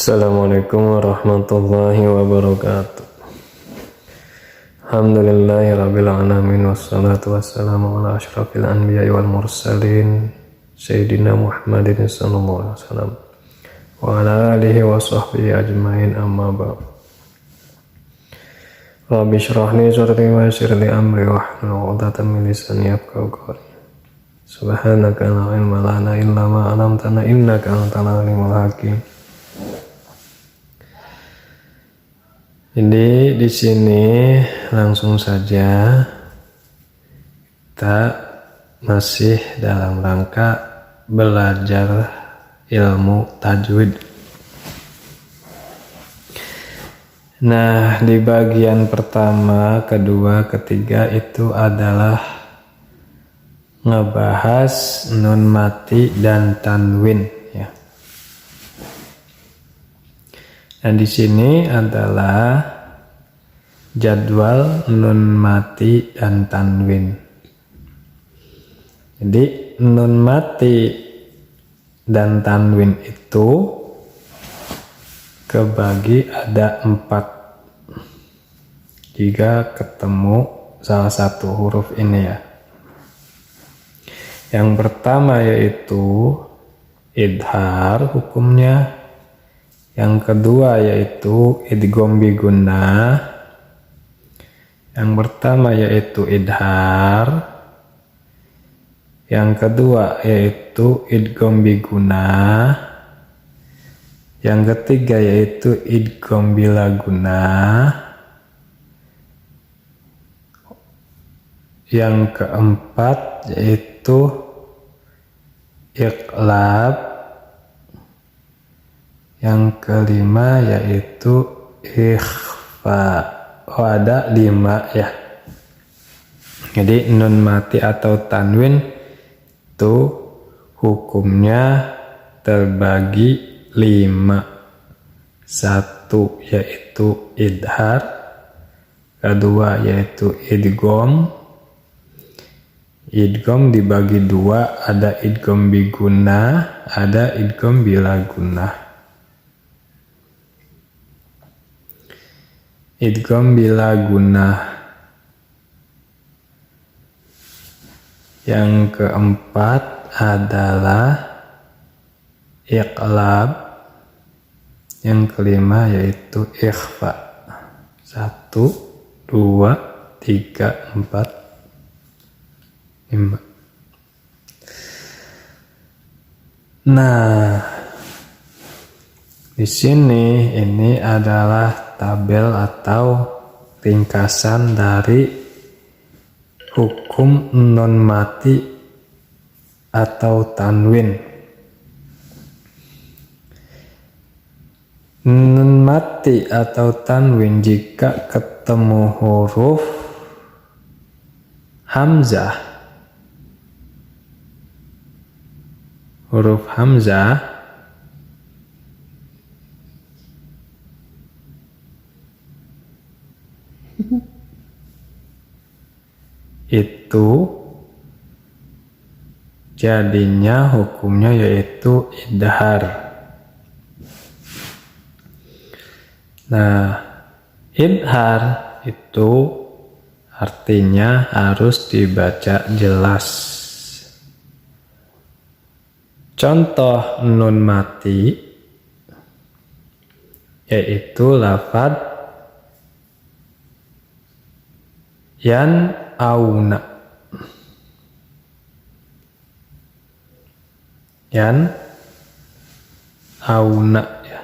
Assalamualaikum warahmatullahi wabarakatuh. Alhamdulillahirabbil alamin wassalatu wassalamu ala asyrafil anbiya'i wal mursalin sayyidina Muhammadin sallallahu alaihi wasallam wa ala alihi wa sahbihi ajmain, amma ba'd. Rabbi shrah li sadri wa yassir li amri wahlul 'uqdatam min lisani yafqahu qawli. Subhanaka la ilma lana illa ma 'allamtana innaka antal alimul hakim. Jadi di sini langsung saja kita masih dalam rangka belajar ilmu tajwid. Nah, di bagian pertama, kedua, ketiga itu adalah ngebahas nun mati dan tanwin ya. Dan di sini adalah jadwal nun mati dan tanwin. Jadi nun mati dan tanwin itu kebagi ada 4 jika ketemu salah satu huruf ini ya. Yang pertama yaitu idhar hukumnya. Yang kedua yaitu idgham bi gunnah. Yang pertama yaitu idhar. Yang kedua yaitu idgham bi gunnah. Yang ketiga yaitu idgham bila gunnah. Yang keempat yaitu iqlab. Yang kelima yaitu ikhfa. Oh, ada 5 ya. Jadi nun mati atau tanwin itu hukumnya terbagi 5. 1 yaitu idhar. Kedua yaitu idgham. Idgham dibagi 2, ada idgham bi gunnah, ada idgham bila gunnah. Idgham bila gunnah. Yang keempat adalah iqlab. Yang kelima yaitu ikhfa. 1, 2, 3, 4, 5. Nah, di sini ini adalah tabel atau ringkasan dari hukum nun mati atau tanwin. Nun mati atau tanwin jika ketemu huruf hamzah. Huruf hamzah itu jadinya hukumnya yaitu idhar. Nah, idhar itu artinya harus dibaca jelas. Contoh nun mati yaitu lafadz yan auna. Yan auna ya.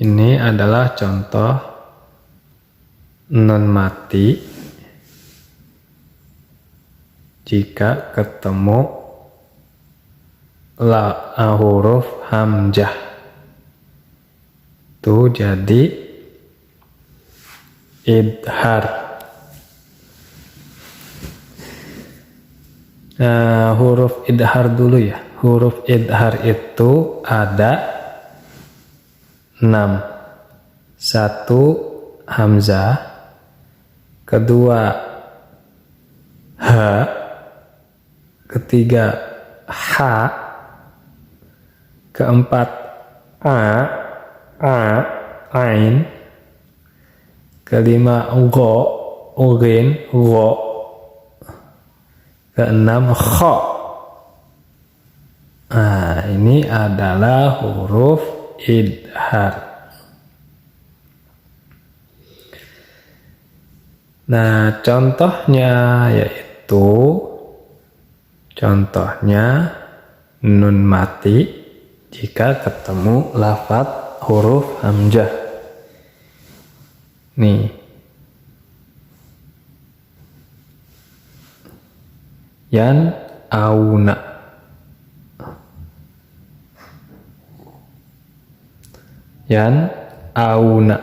Ini adalah contoh nun mati jika ketemu huruf hamzah. Itu jadi idhar. Nah, huruf idhar dulu ya. Huruf idhar itu ada 6. 1 hamzah. Kedua ha. ketiga ha, keempat a, ain, kelima go, ghin, go, keenam kha. Nah, ini adalah huruf idhar. Nah, contohnya nun mati jika ketemu lafadz huruf hamzah. Nih. Yan auna. Yan auna.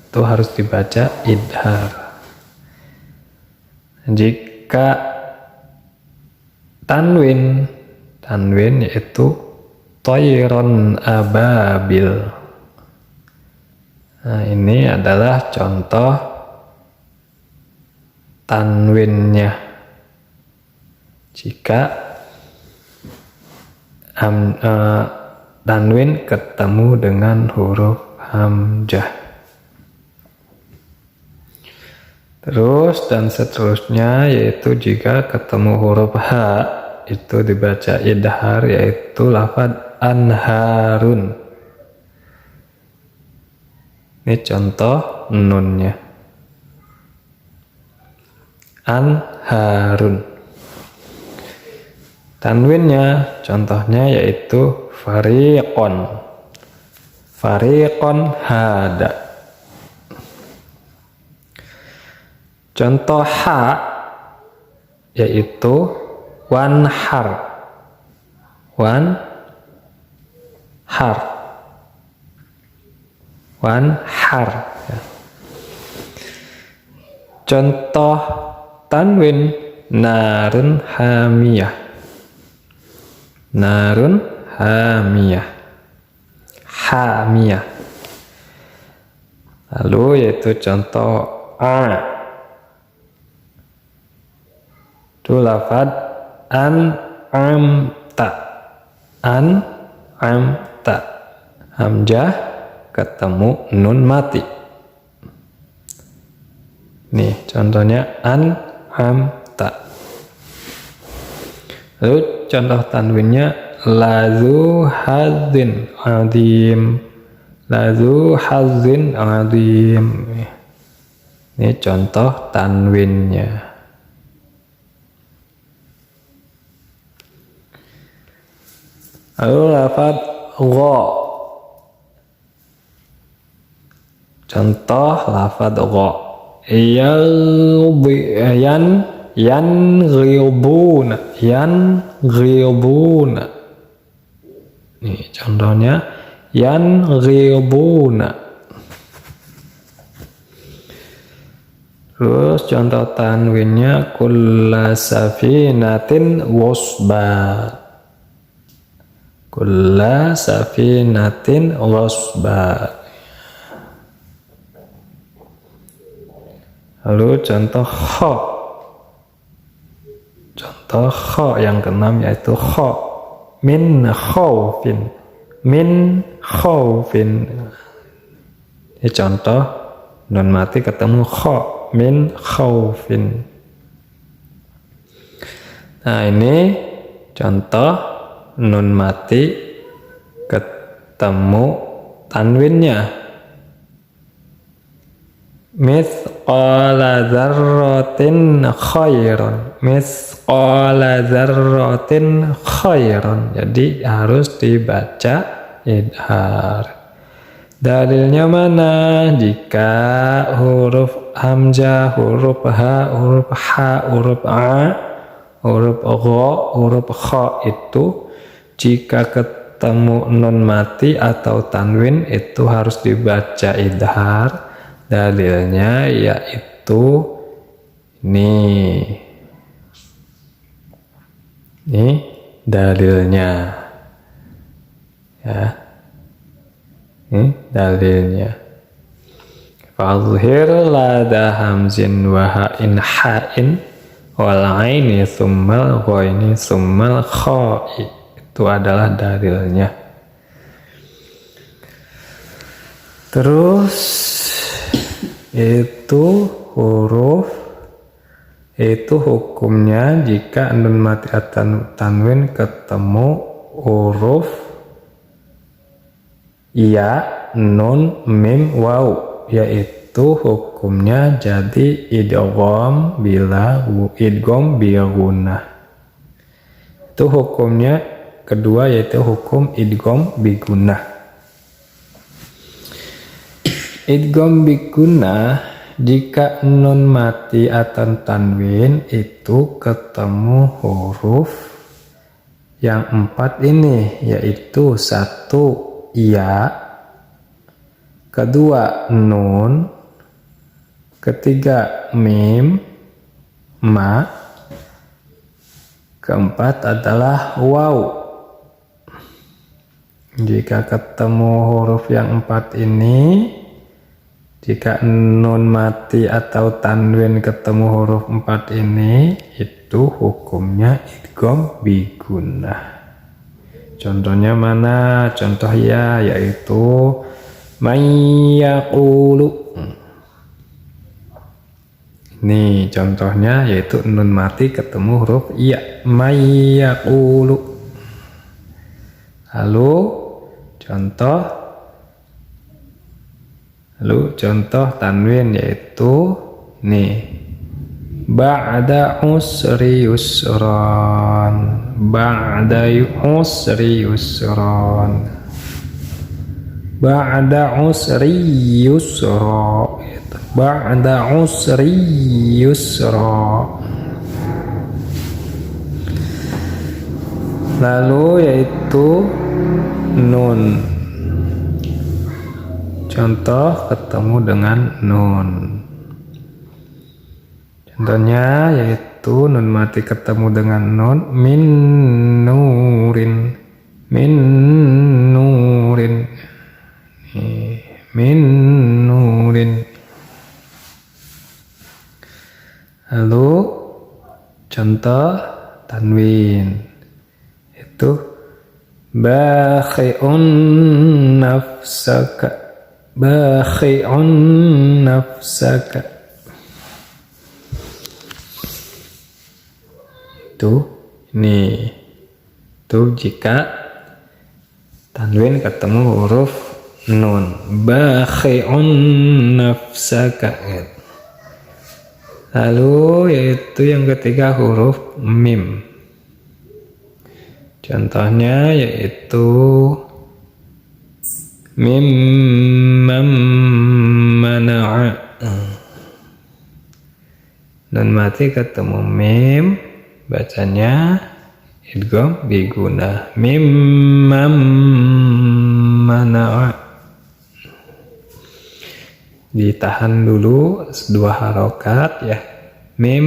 Itu harus dibaca idhar. Jika tanwin yaitu toiron ababil. Nah, ini adalah contoh tanwinnya. Jika tanwin ketemu dengan huruf hamzah. Terus dan seterusnya yaitu jika ketemu huruf H itu dibaca idhar yaitu lafadz anharun. Ini contoh nunnya. Anharun. Tanwinnya contohnya yaitu fariqon. Fariqon hada. Contoh ha yaitu wanhar. Wanhar. Ya. Contoh tanwin narun hamiyah. Narun hamiyah. Hamiyah. Lalu yaitu contoh a. Itu lafadz an'amta. An'amta. Hamzah ketemu nun mati. Nih contohnya an'amta. Lalu contoh tanwinnya lazu hadzin adim. Lazu hadzin adim. Ini contoh tanwinnya. Lalu lafadz gha. Contoh lafadz gha. Yanghibuna. Yanghibuna. Nih contohnya yanghibuna. Terus contoh tanwinnya kullasafinatin wasbat. Kulla safinatin wasba. Lalu contoh kha. Contoh kha yang keenam yaitu kha. Min khawfin. Min khawfin. Ini contoh nun mati ketemu kha. Min khawfin. Nah, ini contoh nun mati ketemu tanwinnya. Mithqala dzarratin khairan. Mithqala dzarratin khairan. Jadi harus dibaca idhar. Dalilnya mana? Jika huruf hamzah, huruf ha, huruf ha, huruf a, huruf gha, huruf kha itu jika ketemu nun mati atau tanwin itu harus dibaca idhar. Dalilnya yaitu ini dalilnya ya. Ini dalilnya. Fadhhir lada hamzin wa ha'in ha'in wal aini tsummal ghaini tsummal kha'i. Itu adalah dalilnya. Terus itu huruf itu hukumnya jika nun mati atau tanwin ketemu huruf ya, nun, mim, waw, yaitu hukumnya jadi idgham bi gunnah. Itu hukumnya kedua, yaitu hukum idgham bi gunnah. Idgham bi gunnah jika nun mati atau tanwin itu ketemu huruf yang 4 ini, yaitu 1 ya, kedua nun, ketiga mim, ma, keempat adalah waw. Jika ketemu huruf yang 4 ini, jika nun mati atau tanwin ketemu huruf 4 ini, itu hukumnya idgham bi gunnah. Contohnya mana? Contoh ya, yaitu mayyaqulu. Ini contohnya, yaitu nun mati ketemu huruf ya, mayyaqulu. Lalu contoh tanwin, yaitu nih ba'da usri yusran, ba'da usri yusran, ba'da usri yusra, ba'da usri yusra. Lalu yaitu nun, contoh ketemu dengan nun. Contohnya yaitu nun mati ketemu dengan nun, min nurin, min nurin, min nurin. Lalu contoh tanwin itu bakhi'un nafsaka, bakhi'un nafsaka. Itu jika tanwin ketemu huruf nun, bakhi'un nafsaka. Lalu yaitu yang ketiga huruf mim. Contohnya yaitu mim mana'a. Nun mati ketemu mim, bacanya idgham bi gunnah, mim mana'a. Ditahan dulu 2 harokat ya, mim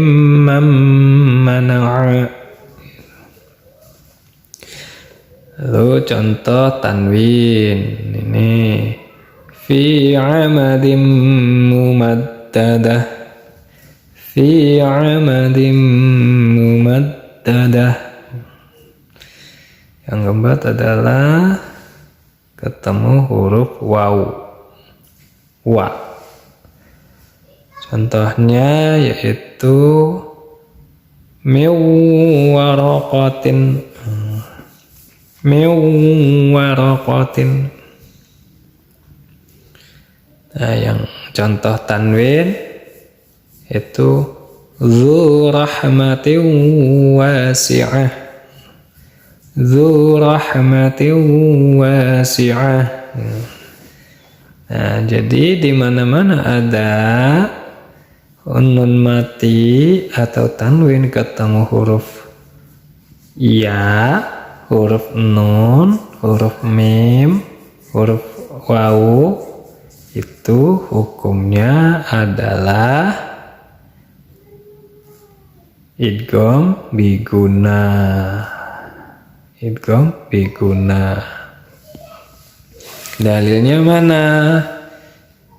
mana'a. Lalu contoh tanwin ini fi amadim mumaddadah, fi amadim mumaddadah. Yang keempat adalah ketemu huruf waw, wa. Contohnya yaitu min waraqatin, min waraqatin. Nah, yang contoh tanwin itu dzu rahmatin wasi'ah, dzu rahmatin wasi'ah. Nah, jadi di mana-mana ada nun mati atau tanwin ketemu huruf ya, huruf nun, huruf mim, huruf waw, itu hukumnya adalah idgham bi gunnah, idgham bi gunnah. Dalilnya mana?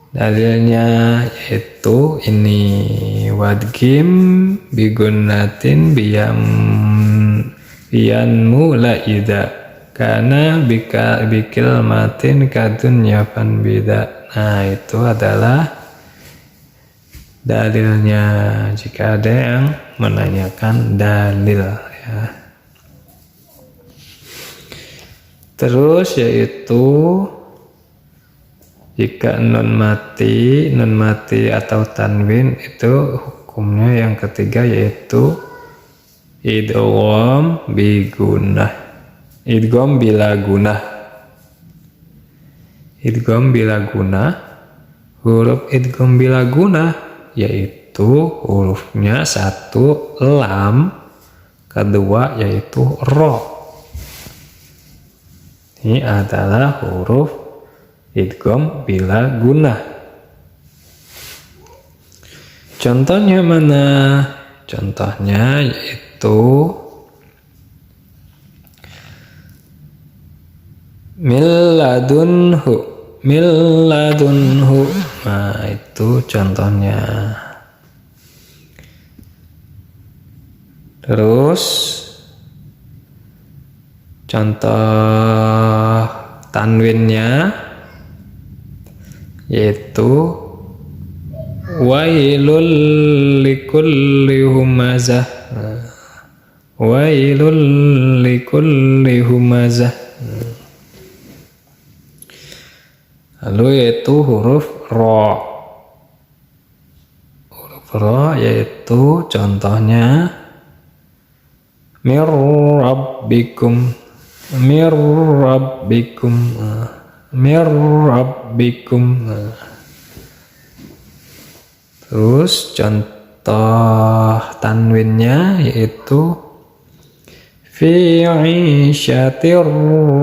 Dalilnya yaitu ini wadgim bigunatin biyanmu la ida karena bikil matin kadunya bida. Nah itu adalah dalilnya jika ada yang menanyakan dalil ya. Terus yaitu jika nun mati atau tanwin itu hukumnya yang ketiga yaitu idgham bigunah. Idgham bila gunah. Idgham bila gunah. Huruf idgham bila gunah yaitu hurufnya satu lam, kedua yaitu ro. Ini adalah huruf idgham bila gunah. Contohnya mana? Contohnya yaitu milladunhu. Nah itu contohnya. Terus contoh tanwinnya yaitu wailul likulli humazah. Wailul likulli humazah. Lalu yaitu huruf ro. Huruf ro yaitu contohnya mir rabbikum. Terus contoh tanwinnya yaitu fi 'isyatir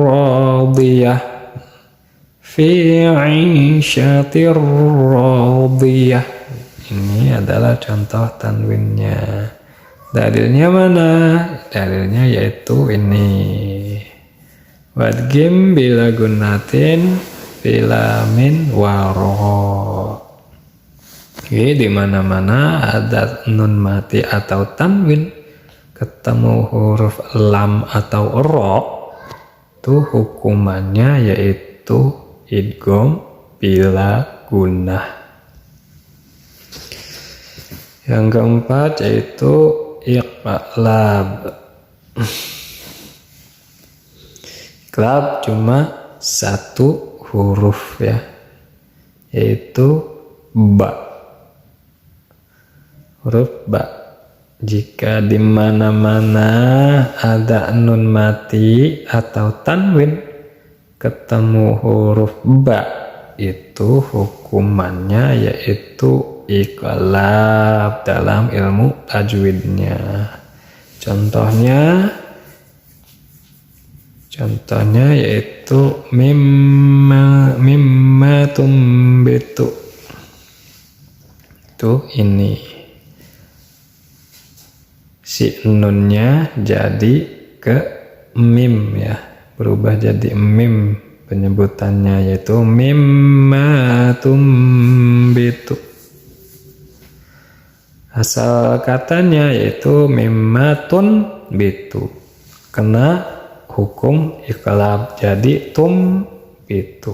radiyah. Ini adalah contoh tanwinnya. Dalilnya mana? Dalilnya yaitu ini wadgim bila gunatin bila min waro. Oke, di mana-mana ada nun mati atau tanwin ketemu huruf lam atau ro, itu hukumannya yaitu idgham bila gunah. Yang keempat yaitu iqlab. Iqlab cuma satu huruf ya, yaitu ba. Huruf ba. Jika di mana-mana ada nun mati atau tanwin ketemu huruf ba, itu hukumannya yaitu iqlab dalam ilmu tajwidnya. Contohnya yaitu mimma tumbitu. Itu ini si nunnya jadi ke mim ya, berubah jadi mim penyebutannya yaitu mimma tumbitu. Asal katanya yaitu mimmatun bitu, kena hukum iqlab jadi tum bitu,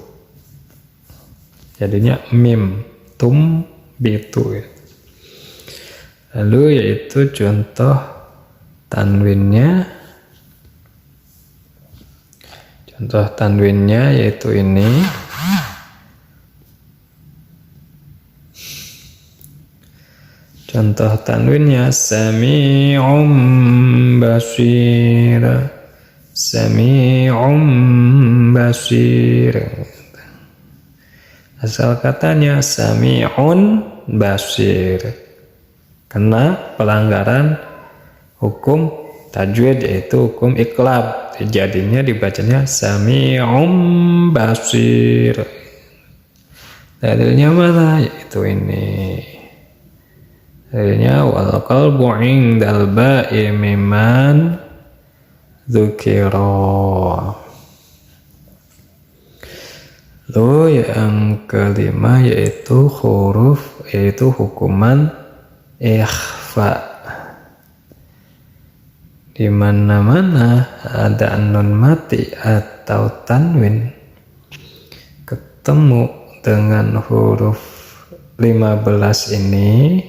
jadinya mim tum bitu ya. Lalu yaitu contoh tanwinnya. Contoh tanwinnya yaitu ini. Contoh tanwinnya sami'um basir. Sami'um basir. Asal katanya sami'un basir, kena pelanggaran hukum tajwid yaitu hukum iqlab, jadinya dibacanya sami'um basir. Dalilnya mana? Yaitu ini. Dalilnya wal qalbu 'indal ba'i mimman dzukira. Lalu yang kelima yaitu hukuman ikhfa. Di mana-mana ada nun mati atau tanwin ketemu dengan huruf 15 ini,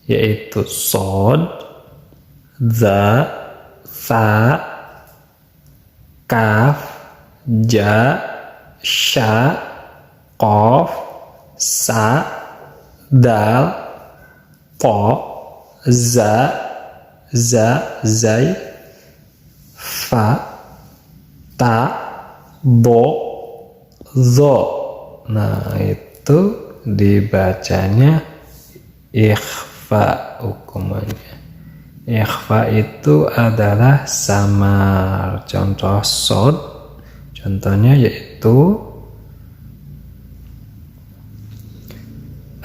yaitu shod, za, fa, kaf, ja, sya, qaf, sa, dal, to, za, zai, fa, ta, bo, zo. Nah, itu dibacanya ikhfa hukumannya. Ikhfa itu adalah samar. Contoh shod, contohnya yaitu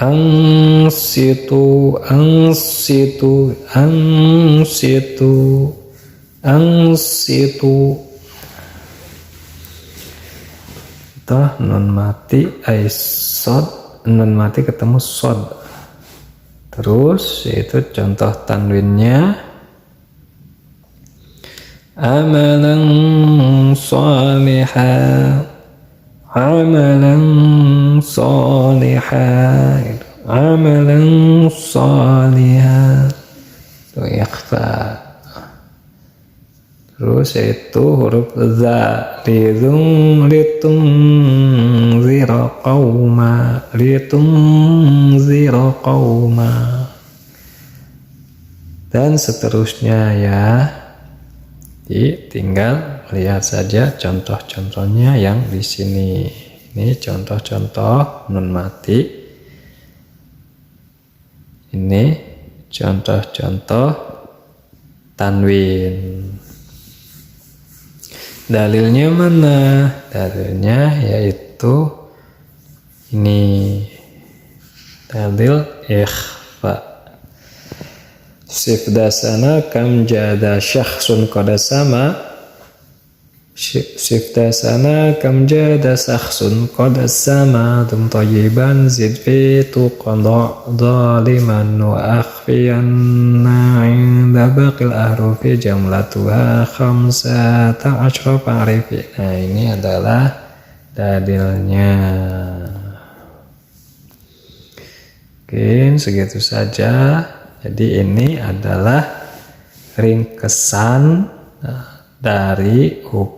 angsitu, angsitu, angsitu, angsitu. Itu nun mati shod, nun mati ketemu shod. Terus itu contoh tanwinnya amalan salihah, amalan salihah, amalan salihah, itu ikhfa. Terus itu huruf za, litunzira qauma, litunzira qauma, dan seterusnya ya. Jadi tinggal lihat saja contoh-contohnya yang di sini. Ini contoh-contoh nun mati. Ini contoh-contoh tanwin. Dalilnya mana? Dalilnya yaitu ini, dalil ikhfa. Sifdasana kam jada syakhsun qadasama, sifdasana kam jada syakhsun qadasama, dum tayyiban zid fi tuqada zaliman wa akhfiyanna inda baqil ahrufi jamlatuha khamsata asyra fa'rifi. Nah, ini adalah dalilnya. Oke, segitu saja. Jadi ini adalah ringkesan dari hukum